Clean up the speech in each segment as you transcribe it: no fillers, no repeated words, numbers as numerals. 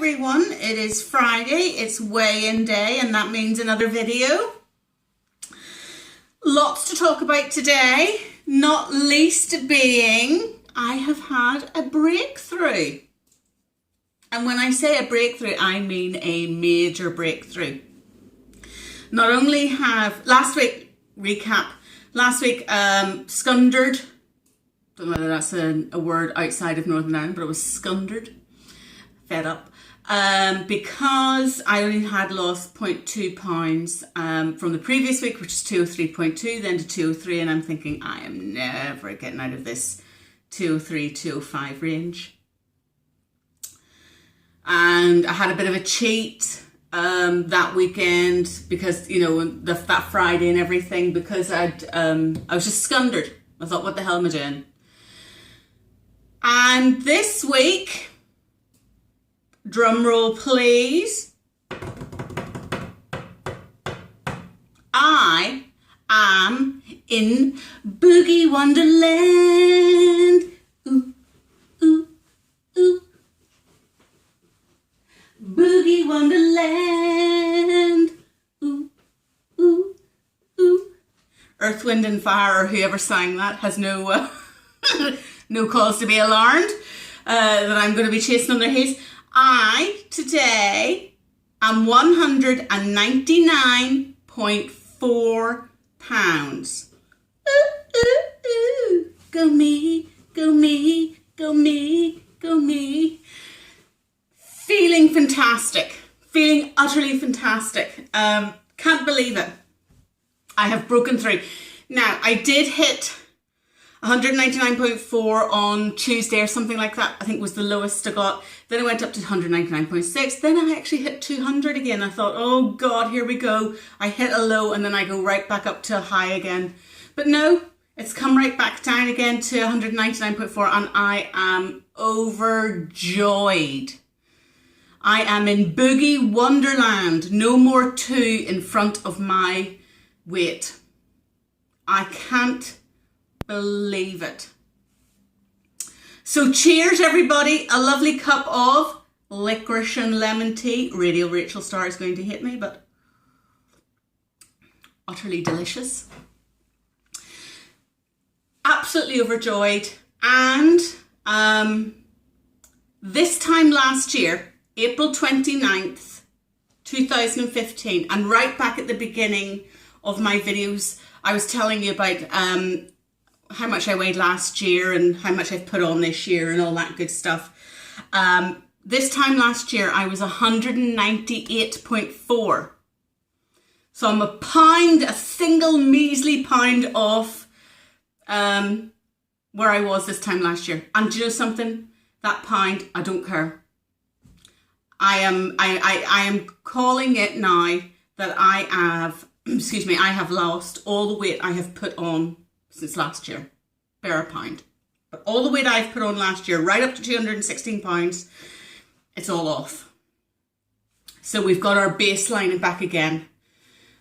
everyone, it is Friday, it's weigh-in day, and that means another video. Lots to talk about today, not least being I have had a breakthrough. And when I say a breakthrough, I mean a major breakthrough. Not only have, last week, scundered, don't know whether that's a word outside of Northern Ireland, but it was scundered, fed up, because I only had lost 0.2 pounds from the previous week, which is 203.2, then to 203, and I'm thinking I am never getting out of this 203, 205 range. And I had a bit of a cheat that weekend because, you know, that Friday and everything, because I was just scundered. I thought, what the hell am I doing? And this week, drum roll please, I am in Boogie Wonderland. Ooh, ooh, ooh. Boogie Wonderland. Ooh, ooh, ooh. Earth, Wind and Fire, or whoever sang that, has no no cause to be alarmed that I'm going to be chasing on their heels. I, today, am 199.4 pounds. Ooh, ooh, ooh. Go me, go me, go me, go me. Feeling fantastic. Feeling utterly fantastic. Can't believe it. I have broken through. Now, I did hit 199.4 on Tuesday or something like that. I think was the lowest I got. Then I went up to 199.6. Then I actually hit 200 again. I thought, oh God, here we go. I hit a low and then I go right back up to a high again. But no, it's come right back down again to 199.4 and I am overjoyed. I am in Boogie Wonderland. No more 2 in front of my weight. I can't believe it. So cheers everybody, a lovely cup of licorice and lemon tea. Radio Rachel Star is going to hit me, but utterly delicious. Absolutely overjoyed. And this time last year, April 29th, 2015, and right back at the beginning of my videos, I was telling you about how much I weighed last year and how much I've put on this year and all that good stuff. This time last year, I was 198.4. So I'm a single measly pound off where I was this time last year. And do you know something? That pound, I don't care. I am calling it now that I have, I have lost all the weight I have put on since last year, bare a pound. But all the weight I've put on last year, right up to 216 pounds, it's all off. So we've got our baseline back again.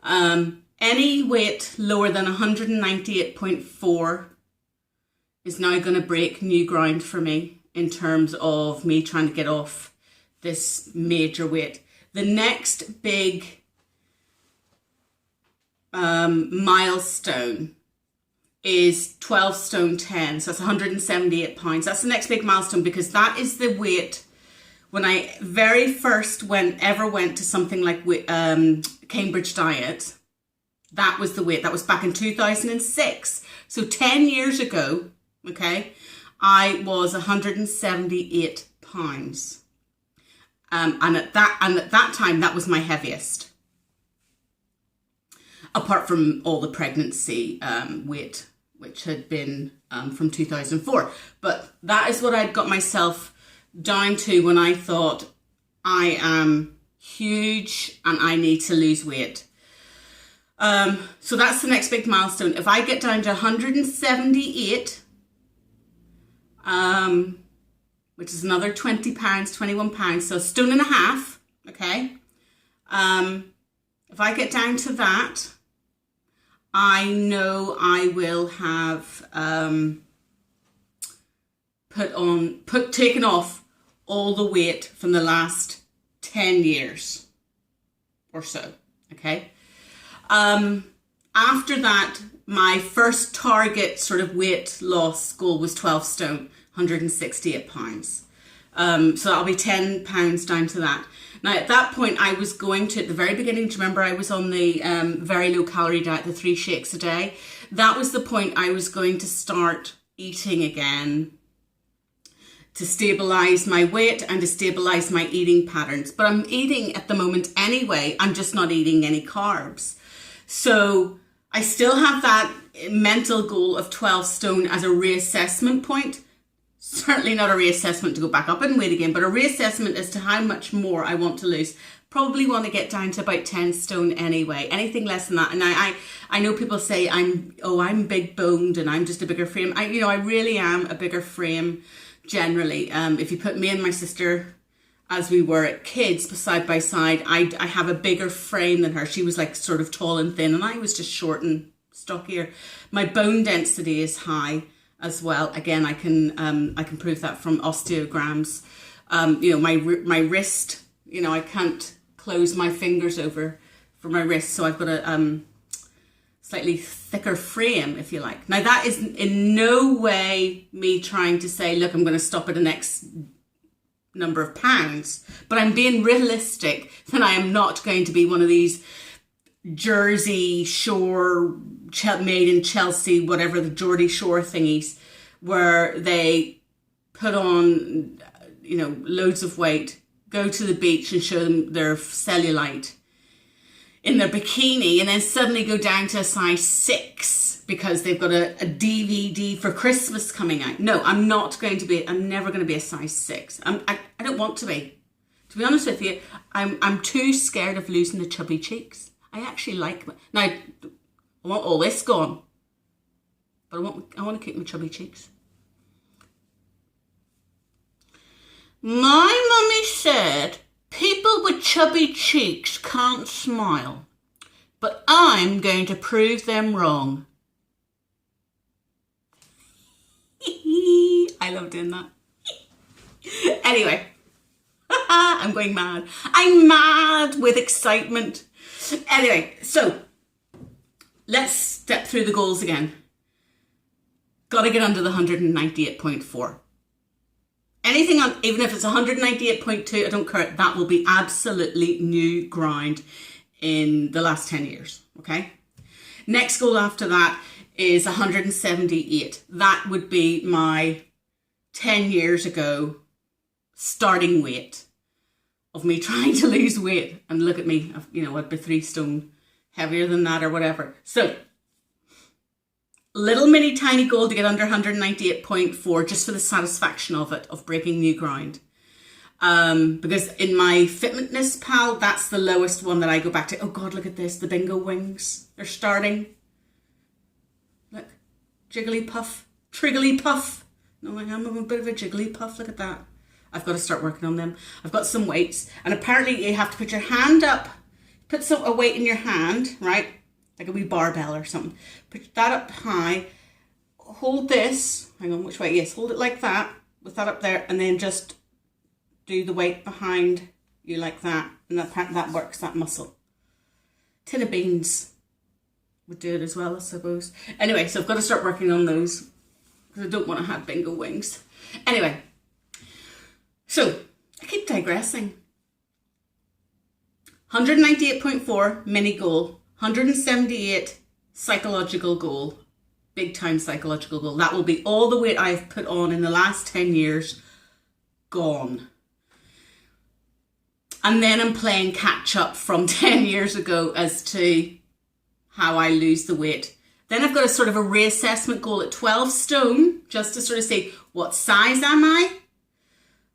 Any weight lower than 198.4 is now going to break new ground for me in terms of me trying to get off this major weight. The next big milestone is 12 stone 10, so that's 178 pounds. That's the next big milestone because that is the weight when I very first ever went to something like Cambridge Diet. That was the weight. That was back in 2006. So 10 years ago, okay, I was 178 pounds. And at that time, that was my heaviest. Apart from all the pregnancy weight, which had been from 2004. But that is what I'd got myself down to when I thought I am huge and I need to lose weight. So that's the next big milestone. If I get down to 178, which is another 20 pounds, 21 pounds, so a stone and a half, okay? If I get down to that, I know I will have taken off all the weight from the last 10 years or so, okay? After that, my first target sort of weight loss goal was 12 stone, 168 pounds. So I'll be 10 pounds down to that. Now, at that point, I was going to, at the very beginning, do you remember I was on the very low calorie diet, the 3 shakes a day? That was the point I was going to start eating again to stabilize my weight and to stabilize my eating patterns. But I'm eating at the moment anyway. I'm just not eating any carbs. So I still have that mental goal of 12 stone as a reassessment point. Certainly not a reassessment to go back up in weight again, but a reassessment as to how much more I want to lose. Probably want to get down to about 10 stone anyway. Anything less than that. And I know people say I'm big boned and I'm just a bigger frame. I really am a bigger frame generally. If you put me and my sister as we were at kids side by side, I have a bigger frame than her. She was like sort of tall and thin and I was just short and stockier. My bone density is high as well. Again, I can prove that from osteograms. My wrist, I can't close my fingers over for my wrist, so I've got a slightly thicker frame, if you like. Now, that is in no way me trying to say, look, I'm going to stop at an X number of pounds, but I'm being realistic that I am not going to be one of these Jersey Shore, made in Chelsea, whatever, the Geordie Shore thingies, where they put on, loads of weight, go to the beach and show them their cellulite in their bikini, and then suddenly go down to a size 6 because they've got a DVD for Christmas coming out. No, I'm never going to be a size 6. I don't want to be. To be honest with you, I'm too scared of losing the chubby cheeks. I actually like them. Now, I want all this gone, but I want to keep my chubby cheeks. My mummy said people with chubby cheeks can't smile, but I'm going to prove them wrong. I love doing that. Anyway, I'm going mad. I'm mad with excitement. Anyway, so let's step through the goals again. Got to get under the 198.4. Anything on, even if it's 198.2, I don't care. That will be absolutely new ground in the last 10 years, okay? Next goal after that is 178. That would be my 10 years ago starting weight of me trying to lose weight. And look at me, I'd be 3 stone heavier than that or whatever. So, little mini tiny goal to get under 198.4 just for the satisfaction of it, of breaking new ground. Because in my Fitness Pal, that's the lowest one that I go back to. Oh God, look at this, the bingo wings. They're starting. Look, Jigglypuff, Trigglypuff. No, I am a bit of a Jigglypuff, look at that. I've got to start working on them. I've got some weights, and apparently you have to put your hand up, put a weight in your hand, right? Like a wee barbell or something. Put that up high, hold this, hang on, which way? Yes, hold it like that, with that up there, and then just do the weight behind you like that, and that works, that muscle. Tin of beans would do it as well, I suppose. Anyway, so I've got to start working on those, because I don't want to have bingo wings. Anyway, so I keep digressing. 198.4 mini goal, 178 psychological goal, big time psychological goal. That will be all the weight I've put on in the last 10 years gone. And then I'm playing catch up from 10 years ago as to how I lose the weight. Then I've got a sort of a reassessment goal at 12 stone, just to sort of say, what size am I?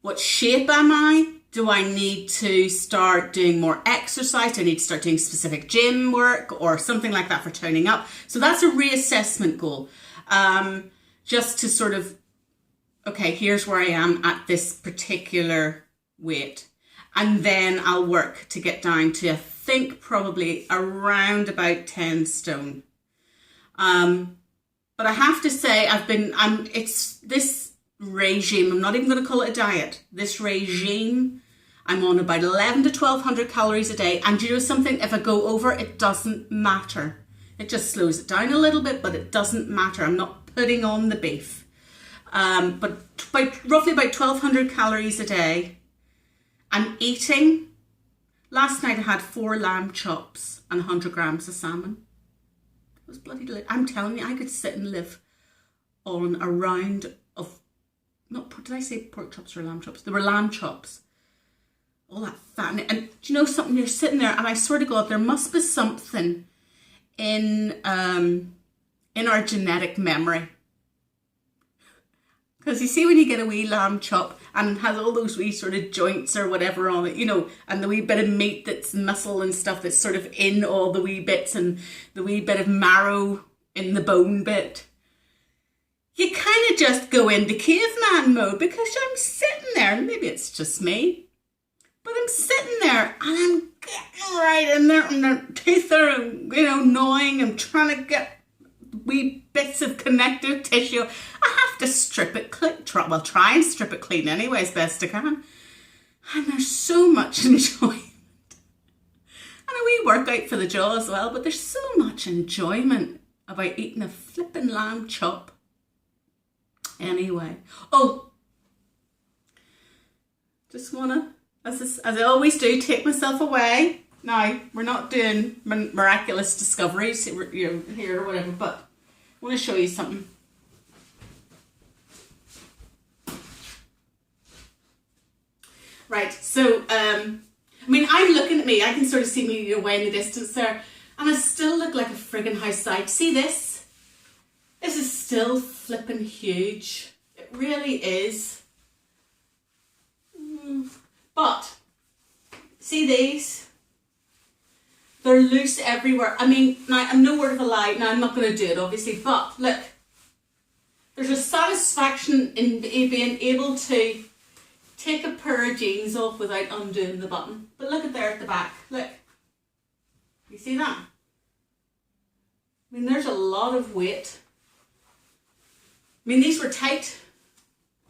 What shape am I? Do I need to start doing more exercise? Do I need to start doing specific gym work or something like that for toning up? So that's a reassessment goal. Just to sort of, okay, here's where I am at this particular weight. And then I'll work to get down to, I think, probably around about 10 stone. But I have to say, it's this regime, I'm not even going to call it a diet, this regime I'm on about 11 to 1200 calories a day. And you know something? If I go over, it doesn't matter. It just slows it down a little bit, but it doesn't matter. I'm not putting on the beef. But roughly about 1200 calories a day. I'm eating. Last night I had 4 lamb chops and 100 grams of salmon. It was bloody delicious. I'm telling you, I could sit and live on a round of, did I say pork chops or lamb chops? They were lamb chops. All that fat in it. And do you know something? You're sitting there, and I swear to God, there must be something in our genetic memory. Because you see when you get a wee lamb chop and it has all those wee sort of joints or whatever on it, you know, and the wee bit of meat that's muscle and stuff that's sort of in all the wee bits and the wee bit of marrow in the bone bit. You kind of just go into caveman mode because I'm sitting there, and maybe it's just me, but I'm sitting there and I'm getting right in there and their teeth are, you know, gnawing. I'm trying to get wee bits of connective tissue. I have to strip it clean. Try and strip it clean anyway as best I can. And there's so much enjoyment. And a wee workout for the jaw as well, but there's so much enjoyment about eating a flippin' lamb chop. Anyway. Oh, just wanna, as I always do, take myself away. Now, we're not doing miraculous discoveries, you know, here or whatever, but I want to show you something. Right, so, I mean, I'm looking at me, I can sort of see me away in the distance there, and I still look like a friggin' house side. See this? This is still flippin' huge. It really is. But, see these? They're loose everywhere. I mean, now, I'm no word of a lie. Now, I'm not going to do it, obviously. But, look. There's a satisfaction in being able to take a pair of jeans off without undoing the button. But look at there at the back. Look. You see that? I mean, there's a lot of weight. I mean, these were tight.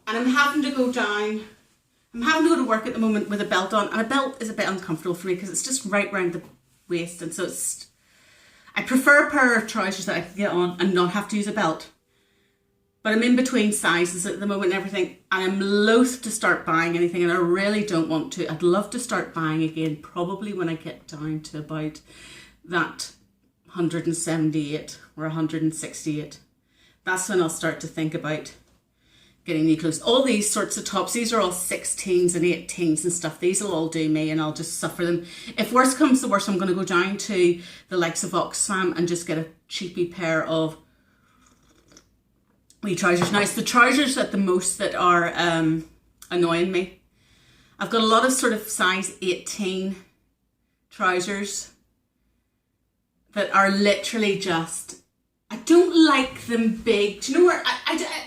And I'm having to go down. I'm having to go to work at the moment with a belt on. And a belt is a bit uncomfortable for me because it's just right round the waist, and so it's, I prefer a pair of trousers that I can get on and not have to use a belt. But I'm in between sizes at the moment and everything, and I'm loath to start buying anything, and I really don't want to. I'd love to start buying again, probably when I get down to about that 178 or 168. That's when I'll start to think about getting new clothes. All these sorts of tops, these are all 16s and 18s and stuff. These will all do me, and I'll just suffer them. If worse comes to worse, I'm going to go down to the likes of Oxfam and just get a cheapy pair of wee trousers. Now, it's the trousers at the most that are annoying me. I've got a lot of sort of size 18 trousers that are literally just, I don't like them big. Do you know where,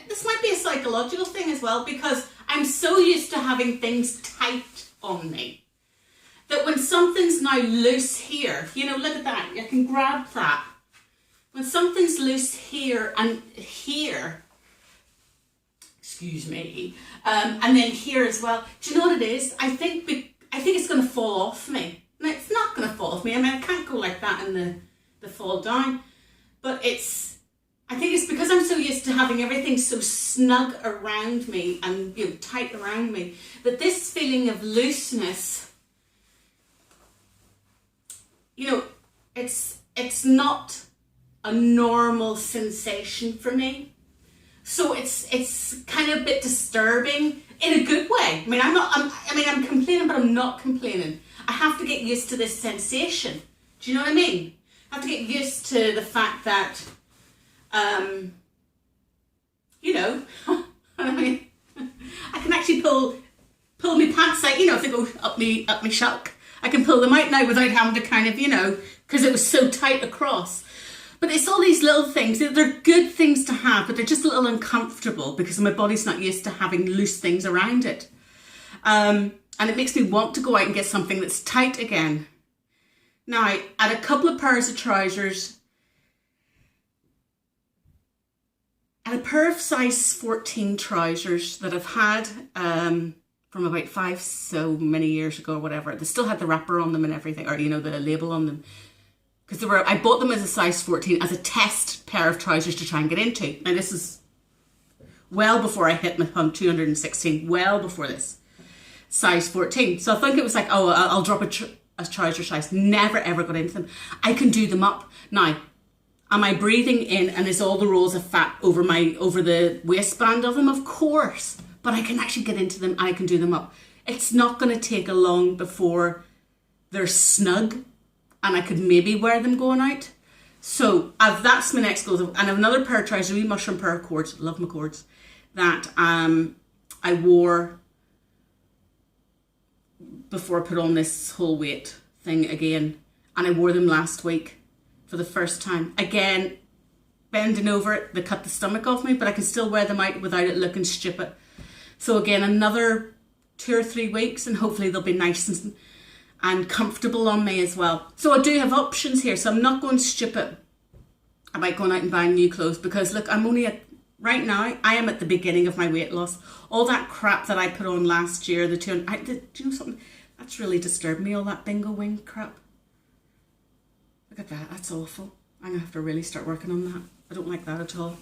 this might be a psychological thing as well, because I'm so used to having things tight on me that when something's now loose here, you know, look at that, I can grab that. When something's loose here and here, excuse me, and then here as well, do you know what it is? I think it's going to fall off me. No, it's not going to fall off me. I mean, I can't go like that in the fall down. But I think it's because I'm so used to having everything so snug around me and, you know, tight around me, that this feeling of looseness, you know, it's not a normal sensation for me. So it's kind of a bit disturbing in a good way. I mean, I'm complaining, but I'm not complaining. I have to get used to this sensation. Do you know what I mean? I have to get used to the fact that, you know, I mean, I can actually pull my pants out, you know, if they go up my shalk, I can pull them out now without having to kind of, you know, because it was so tight across. But it's all these little things. They're good things to have, but they're just a little uncomfortable because my body's not used to having loose things around it. And it makes me want to go out and get something that's tight again. Now, I had a couple of pairs of trousers and a pair of size 14 trousers that I've had from about 5 so many years ago or whatever. They still had the wrapper on them and everything, or, you know, the label on them. Because I bought them as a size 14 as a test pair of trousers to try and get into. Now this is well before I hit my 216, well before this. Size 14. So I think it was like, oh, I'll drop a trouser size. Never ever got into them. I can do them up. Now, am I breathing in and is all the rolls of fat over the waistband of them? Of course. But I can actually get into them and I can do them up. It's not going to take a long before they're snug and I could maybe wear them going out. So that's my next goal. And I have another pair of trousers, wee mushroom pair of cords, love my cords, that I wore before I put on this whole weight thing again. And I wore them last week for the first time. Again, bending over it, they cut the stomach off me, but I can still wear them out without it looking stupid. So again, another 2 or 3 weeks and hopefully they'll be nice and comfortable on me as well. So I do have options here, so I'm not going stupid about going out and buying new clothes because look, right now, I am at the beginning of my weight loss. All that crap that I put on last year, do you know something? That's really disturbed me, all that bingo wing crap. Look at that, that's awful. I'm gonna have to really start working on that. I don't like that at all.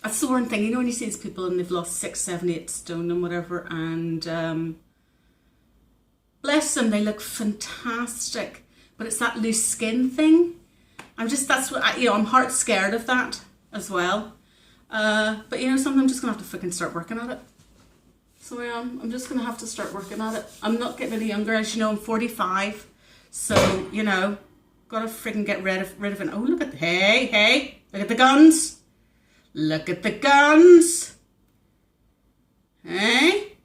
That's the one thing, you know, when you see these people and they've lost 6, 7, 8 stone and whatever, and bless them, they look fantastic. But it's that loose skin thing. I'm heart scared of that as well. But you know something, I'm just gonna have to freaking start working at it. So I'm just gonna have to start working at it. I'm not getting any younger, as you know, I'm 45. So, you know, gotta freaking get rid of it. Oh, look at hey, look at the guns. Look at the guns. Hey?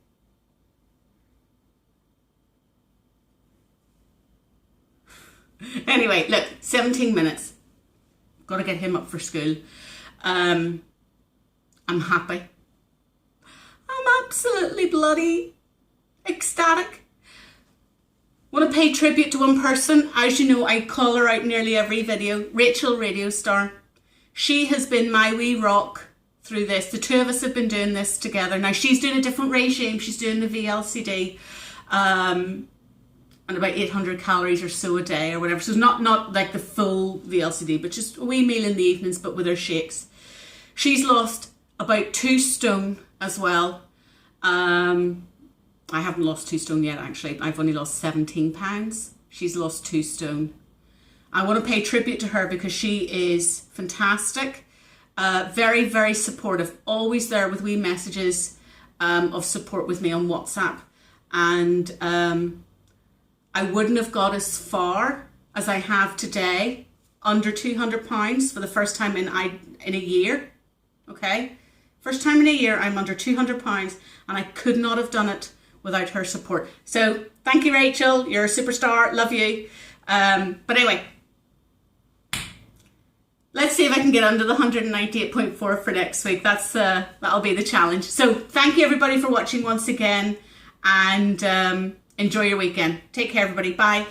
Anyway, look, 17 minutes. Got to get him up for school. I'm happy. I'm absolutely bloody ecstatic. Want to pay tribute to one person. As you know, I call her out nearly every video. Rachel, Radio Star. She has been my wee rock through this. The two of us have been doing this together. Now, she's doing a different regime. She's doing the VLCD. And about 800 calories or so a day or whatever. So it's not like the full VLCD, but just a wee meal in the evenings, but with her shakes. She's lost about 2 stone as well. I haven't lost 2 stone yet, actually. I've only lost 17 pounds. She's lost 2 stone. I want to pay tribute to her because she is fantastic. Very, very supportive. Always there with wee messages of support with me on WhatsApp. And I wouldn't have got as far as I have today, under 200 pounds for the first time in a year. Okay? First time in a year, I'm under 200 pounds and I could not have done it without her support. So thank you, Rachel. You're a superstar. Love you. But anyway, let's see if I can get under the 198.4 for next week. That'll be the challenge. So thank you everybody for watching once again, and enjoy your weekend. Take care everybody. Bye.